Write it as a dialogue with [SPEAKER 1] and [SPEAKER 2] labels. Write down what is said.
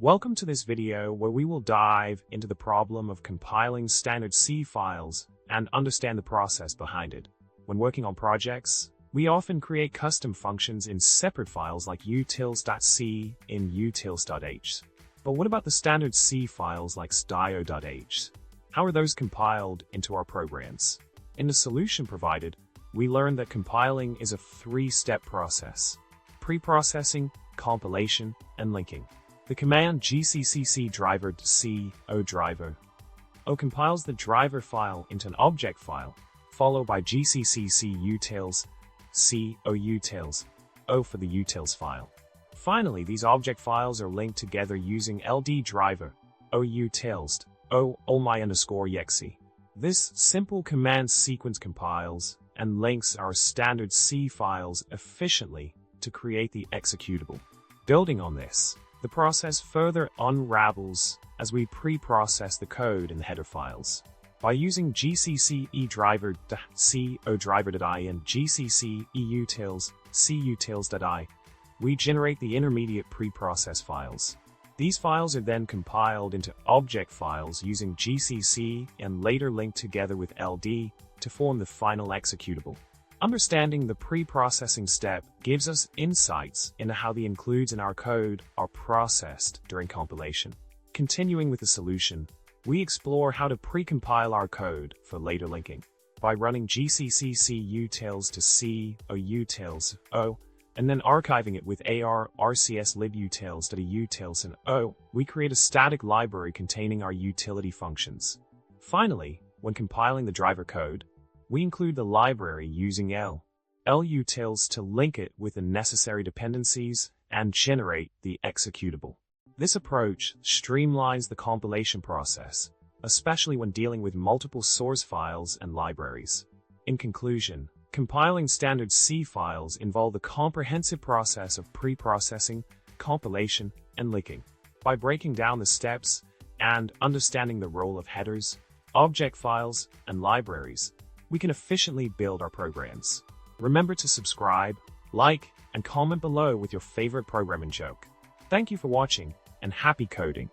[SPEAKER 1] Welcome to this video where we will dive into the problem of compiling standard C files and understand the process behind it. When working on projects, we often create custom functions in separate files like utils.c in utils.h. But what about the standard C files like stdio.h? How are those compiled into our programs? In the solution provided, we learned that compiling is a three-step process: preprocessing, compilation, and linking. The command gccc driver c o driver o compiles the driver file into an object file, followed by gccc utils c o utils o for the utils file. Finally, these object files are linked together using ld driver o utils o my_exe. This simple command sequence compiles and links our standard C files efficiently to create the executable. Building on this, the process further unravels as we pre-process the code in the header files. By using gcc driver.c o driver.i and gcc utils c utils.i, we generate the intermediate pre-process files. These files are then compiled into object files using gcc and later linked together with ld to form the final executable. Understanding the pre-processing step gives us insights into how the includes in our code are processed during compilation. Continuing with the solution, we explore how to precompile our code for later linking. By running gccc utils to c o utils o, and then archiving it with ar rcs libutils.utils and o, we create a static library containing our utility functions. Finally, when compiling the driver code, we include the library using utils to link it with the necessary dependencies and generate the executable. This approach streamlines the compilation process, especially when dealing with multiple source files and libraries. In conclusion, compiling standard C files involve the comprehensive process of preprocessing, compilation, and linking. By breaking down the steps and understanding the role of headers, object files, and libraries, we can efficiently build our programs. Remember to subscribe, like, and comment below with your favorite programming joke. Thank you for watching, and happy coding!